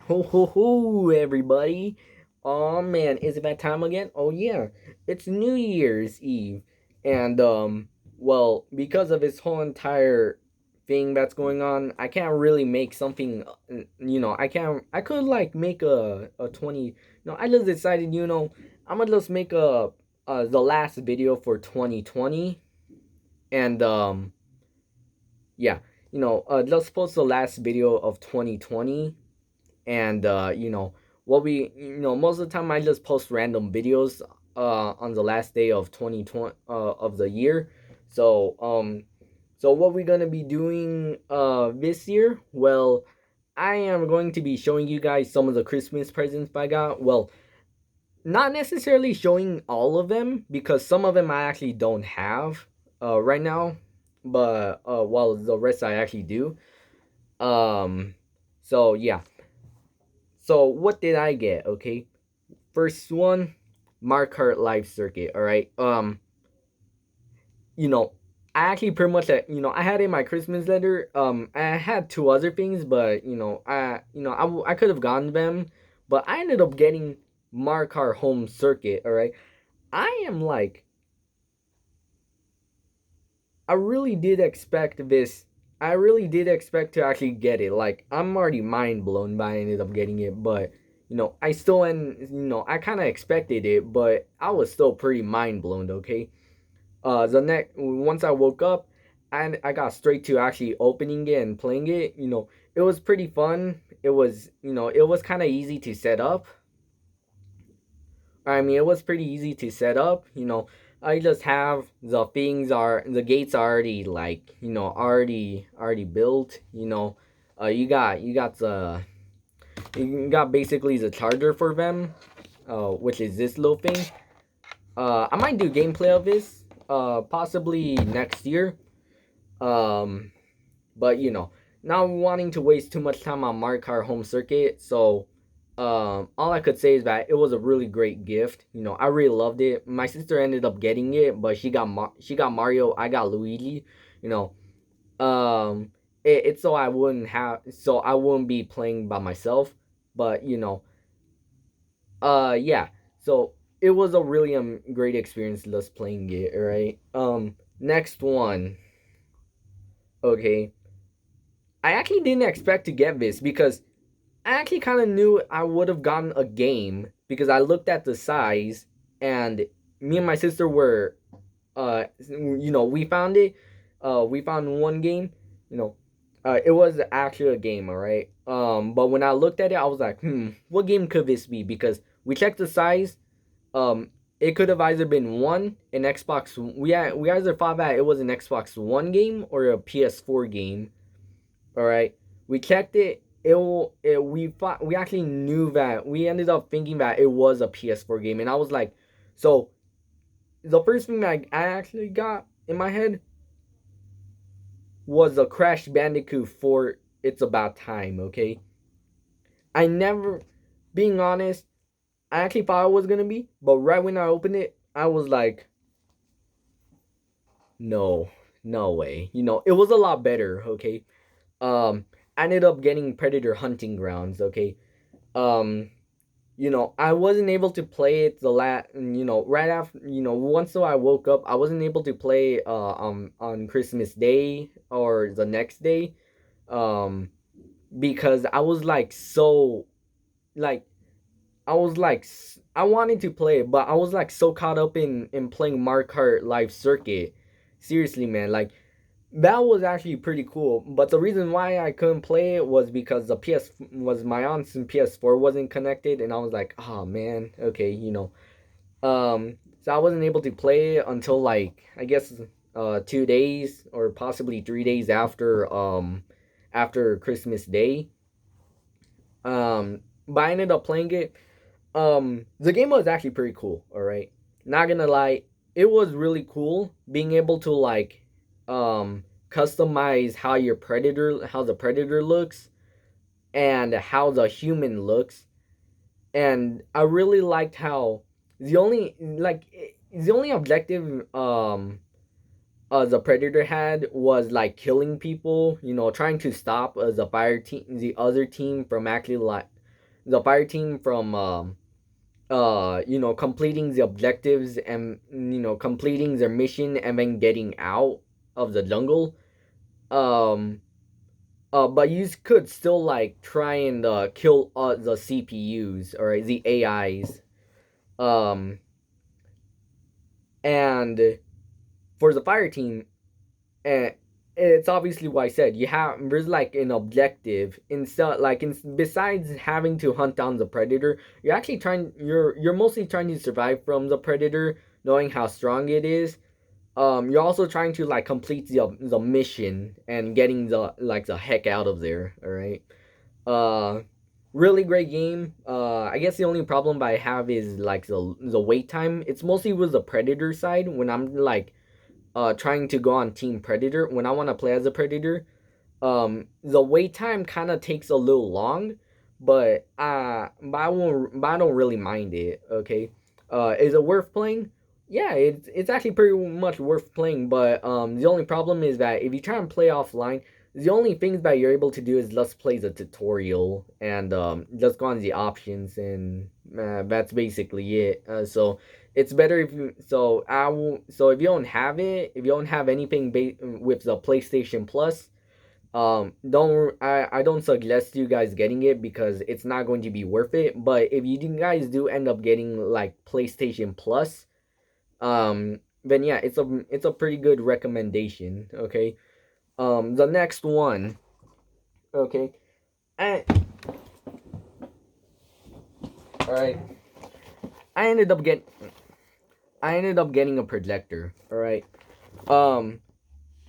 Ho ho ho, everybody! Oh man, is it that time again? Oh yeah, it's New Year's Eve, and well, because of this whole entire thing that's going on, I can't really make something. I can't. I could like make a 20. No, I just decided. I'm gonna just make the last video for 2020, and yeah, just post the last video of 2020 and what we most of the time I just post random videos on the last day of 2020 of the year. So what we're going to be doing this year, well, I am going to be showing you guys some of the Christmas presents I got. Well, not necessarily showing all of them because some of them I actually don't have right now, but while the rest I actually do. um so yeah, so what did I get? Okay, first one, Mario Kart Live Circuit. All right. You know, I actually pretty much, I had in my Christmas letter. I had two other things, but I could have gotten them, but I ended up getting Mario Kart Home Circuit. All right. I am like, I really did expect this. I really did expect to actually get it. Like, I'm already mind blown by I ended up getting it, but I still and I kind of expected it, but I was still pretty mind blown. Okay. The next once I woke up, and I got straight to actually opening it and playing it. It was pretty fun. It was kind of easy to set up. I mean, it was pretty easy to set up. I just have the gates are already like already built. You got basically the charger for them, which is this little thing. I might do gameplay of this, possibly next year. Um, but not wanting to waste too much time on Mario Kart Home Circuit, so all I could say is that it was a really great gift. I really loved it. My sister ended up getting it, but she got Mario. I got Luigi. You know, it's so I wouldn't be playing by myself. But yeah. So it was a really great experience just playing it. All right. Next one. Okay. I actually didn't expect to get this because I actually kind of knew I would have gotten a game because I looked at the size, and me and my sister were we found it. We found one game. You know, it was actually a game, all right. But when I looked at it, I was like, what game could this be? Because we checked the size. Um, it could have either been an Xbox. We either thought that it was an Xbox One game or a PS4 game. All right, we checked it. We actually knew that we ended up thinking that it was a PS4 game, and I was like, so the first thing I actually got in my head was a Crash Bandicoot for It's About Time. Okay, I never, being honest, I actually thought it was gonna be, but right when I opened it, I was like, no, no way. It was a lot better. Okay, I ended up getting Predator Hunting Grounds. Okay, um I wasn't able to play it right after, once I woke up, I wasn't able to play on Christmas Day or the next day, um because I was like so, like, I wanted to play it, but I was like so caught up in playing Mario Kart Live Circuit. Seriously, man, like, that was actually pretty cool. But the reason why I couldn't play it was because the PS was my aunt's and PS4 wasn't connected, and I was like, oh man, okay. So I wasn't able to play it until, like, I guess 2 days or possibly 3 days after Christmas Day. But I ended up playing it. The game was actually pretty cool. All right, not gonna lie, it was really cool being able to, like, customize how the predator looks and how the human looks. And I really liked how the only objective the predator had was like killing people, trying to stop the other team from actually, like, the fire team from completing the objectives and completing their mission and then getting out of the jungle. Um but you could still like try and kill the CPUs or the AIs. Um and for the fire team, and it's obviously what I said. There's like an objective instead, like besides having to hunt down the predator, you're mostly trying to survive from the predator, knowing how strong it is. You're also trying to like complete the mission and getting the heck out of there. All right. Uh, Really great game. I guess the only problem I have is like the wait time. It's mostly with the predator side when I'm like trying to go on Team Predator. When I want to play as a Predator, the wait time kind of takes a little long, but I won't. But I don't really mind it. Okay, is it worth playing? Yeah, it's actually pretty much worth playing. But the only problem is that if you try and play offline, the only things that you're able to do is just play the tutorial and just go on the options, and that's basically it. So it's better if you so if you don't have it, if you don't have anything with the PlayStation Plus, don't I don't suggest you guys getting it because it's not going to be worth it. But if you guys do end up getting like PlayStation Plus, then yeah, it's a pretty good recommendation. Okay. The next one. Okay. I, all right. I ended up get I ended up getting a projector. All right. Um,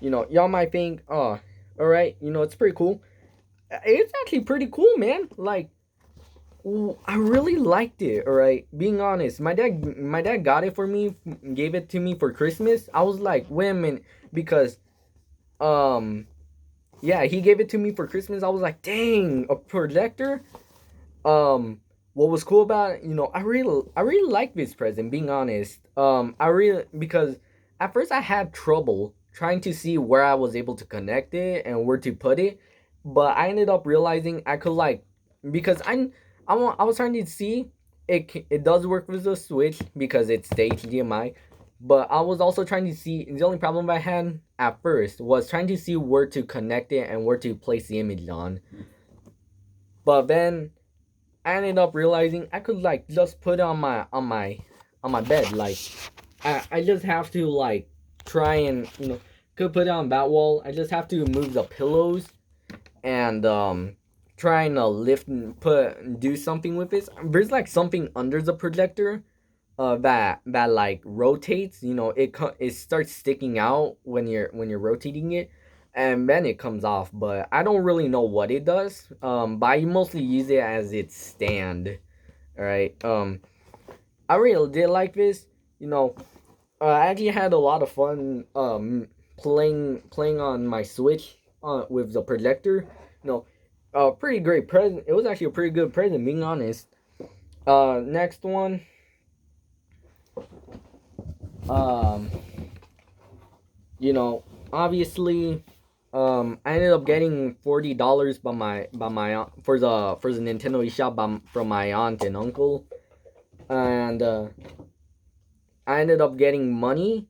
y'all might think, oh, all right, it's pretty cool. It's actually pretty cool, man. Like, I really liked it. All right, being honest, my dad got it for me, gave it to me for Christmas. I was like, wait a minute, because um, yeah, he gave it to me for Christmas. I was like, dang, a projector. What was cool about it, I really like this present. Being honest, I really because at first I had trouble trying to see where I was able to connect it and where to put it, but I ended up realizing I could like because I was trying to see it does work with the Switch because it's the HDMI, but I was also trying to see the only problem I had at first was trying to see where to connect it and where to place the image on, but then I ended up realizing I could like just put it on my bed. Like I just have to like try and could put it on that wall. I just have to move the pillows and trying to lift and do something with it. There's like something under the projector that like rotates. It starts sticking out when you're rotating it, and then it comes off. But I don't really know what it does. But I mostly use it as its stand. All right. I really did like this. You know, I actually had a lot of fun playing on my Switch with the projector. Pretty great present. It was actually a pretty good present, being honest. Next one. Um, Obviously, I ended up getting $40 for the Nintendo eShop from my aunt and uncle, and I ended up getting money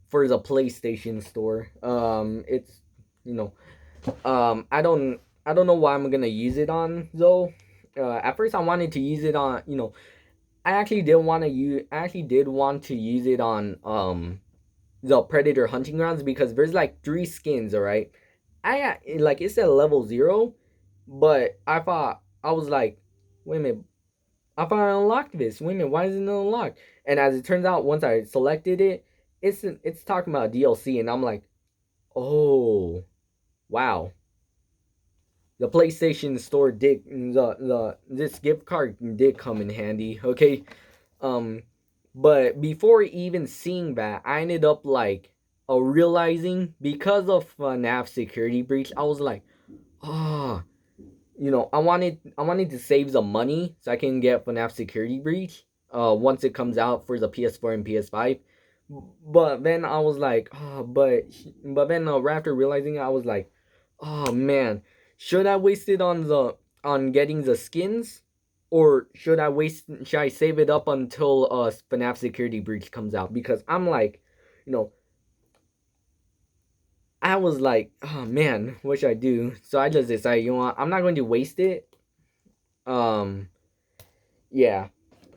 for the PlayStation Store. You know, I don't know why I'm gonna use it on though. At first, I wanted to use it on. I actually did want to use it on the Predator hunting grounds because there's like three skins. All right, like it's at level 0, but I was like, wait a minute, I thought I unlocked this. Wait a minute, why isn't it unlocked? And as it turns out, once I selected it, it's talking about DLC, and I'm like, oh, wow. The PlayStation Store did the this gift card did come in handy. Okay, um, but before even seeing that, I ended up like realizing because of FNAF security breach, I was like, ah, I wanted to save some money so I can get FNAF Security Breach once it comes out for the PS4 and PS5. But then I was like, oh, but then right after realizing it, I was like, oh man, should I waste it on getting the skins? or should I wait? Should I save it up until FNAF Security Breach comes out? Because I'm like, you know, I was like, oh man, what should I do? So I just decided, you know what, I'm not going to waste it. Um, yeah.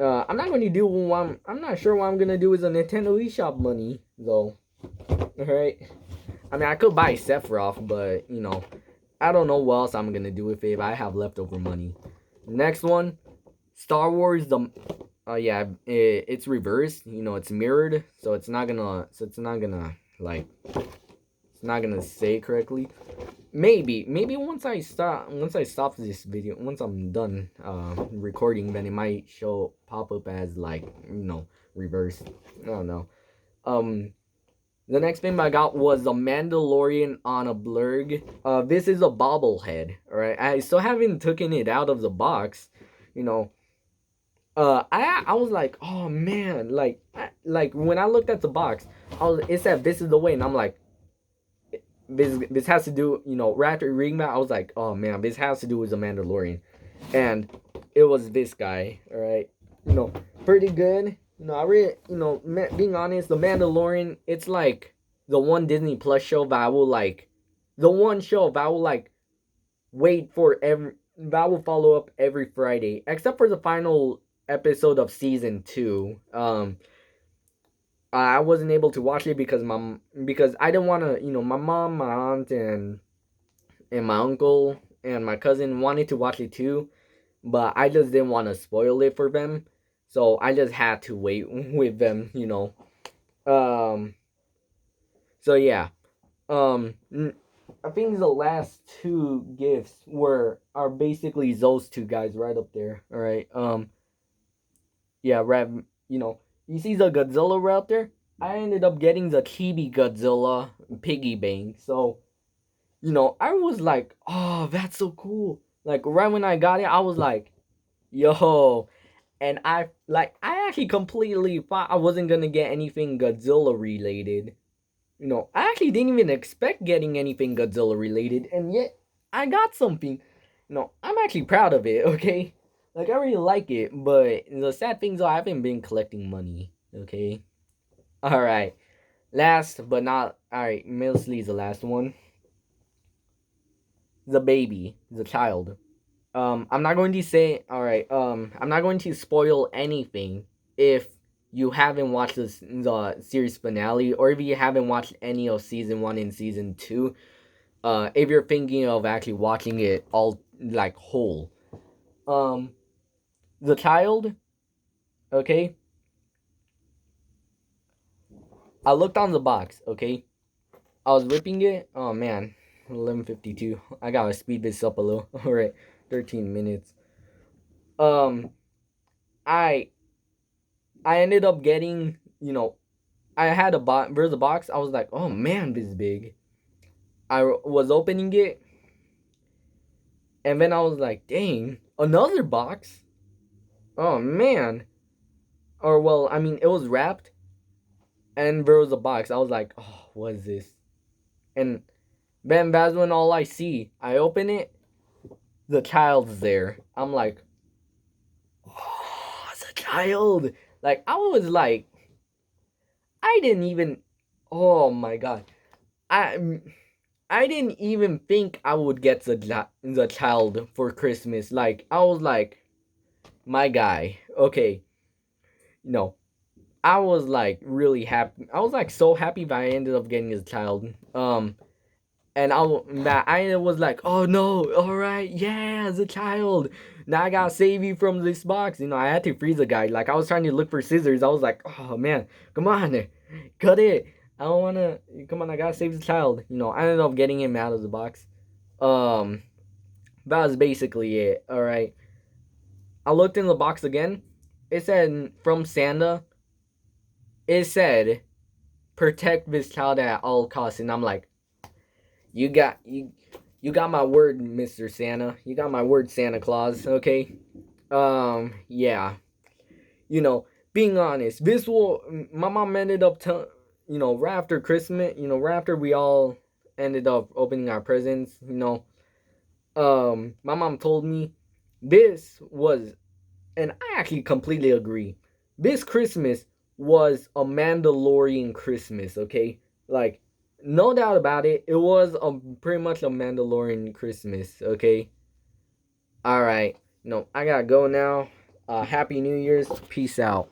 I'm not going to do what I'm not sure what I'm gonna do with the Nintendo eShop money though. Alright. I mean, I could buy Sephiroth, but you know, I don't know what else I'm gonna do with it if I have leftover money. Next one, Star Wars. Yeah, it's reversed. You know, it's mirrored, so it's not gonna. Like, it's not gonna say correctly. Maybe once I stop this video, once I'm done recording, then it might pop up as like, you know, reverse. I don't know. The next thing I got was a Mandalorian on a blurg. This is a bobblehead. Alright, I still haven't taken it out of the box. You know, I was like, oh man, like when I looked at the box, it said this is the way, and I'm like, this has to do, you know, right after reading that, I was like, oh man, this has to do with the Mandalorian, and it was this guy. All right, you know, pretty good. You know, I really, you know, being honest, the Mandalorian, it's like the one Disney Plus show that I will like, the one show that I will like wait for that will follow up every Friday, except for the final episode of season 2. I wasn't able to watch it because I didn't want to, you know, my mom, my aunt, and my uncle and my cousin wanted to watch it too, but I just didn't want to spoil it for them, so I just had to wait with them, you know. Um. So yeah. Um. I think the last two gifts are basically those two guys right up there. All right. Yeah. Rev. You know. You see the Godzilla right there? I ended up getting the Chibi Godzilla piggy bank. So, you know, I was like, oh, that's so cool. Like, right when I got it, I was like, yo. And I actually completely thought I wasn't going to get anything Godzilla related. You know, I actually didn't even expect getting anything Godzilla related. And yet, I got something. You know, I'm actually proud of it, okay? Like, I really like it. But the sad thing is, I haven't been collecting money, okay? Alright. Last but not, alright, mostly is the last one. The baby, the child. I'm not going to say, alright, I'm not going to spoil anything if you haven't watched the series finale, or if you haven't watched any of season 1 and season 2. If you're thinking of actually watching it all, like, whole. The child, okay? I looked on the box, okay? I was ripping it. Oh man, 11:52. I gotta speed this up a little. All right, 13 minutes. Um, I I ended up getting, you know, I had a box. There's a box. I was like, oh man, this is big. I was opening it, and then I was like, dang, another box. Oh man. Or well, I mean, it was wrapped, and there was a box. I was like, oh, what is this? And then that's when all I see. I open it, the child's there. I'm like, oh, it's a child. Like, I was like, I didn't even, oh my god. I I didn't even think I would get the child for Christmas. Like, I was like, my guy, okay. No, I was like really happy. I was like so happy that I ended up getting his child. And I was like, oh no, all right, yeah, as a child. Now I gotta save you from this box. You know, I had to freeze the guy. Like, I was trying to look for scissors. I was like, oh man, come on, cut it. I don't wanna. Come on, I gotta save the child. You know, I ended up getting him out of the box. Um, that was basically it. All right. I looked in the box again. It said from Santa. It said, protect this child at all costs, and I'm like, you got my word, Mr. Santa. You got my word, Santa Claus, okay? Yeah. You know, being honest, my mom ended up you know, right after Christmas, you know, right after we all ended up opening our presents, you know, my mom told me this was And I actually completely agree. This Christmas was a Mandalorian Christmas, okay? Like, no doubt about it. It was pretty much a Mandalorian Christmas, okay? All right. No, I gotta go now. Happy New Year's. Peace out.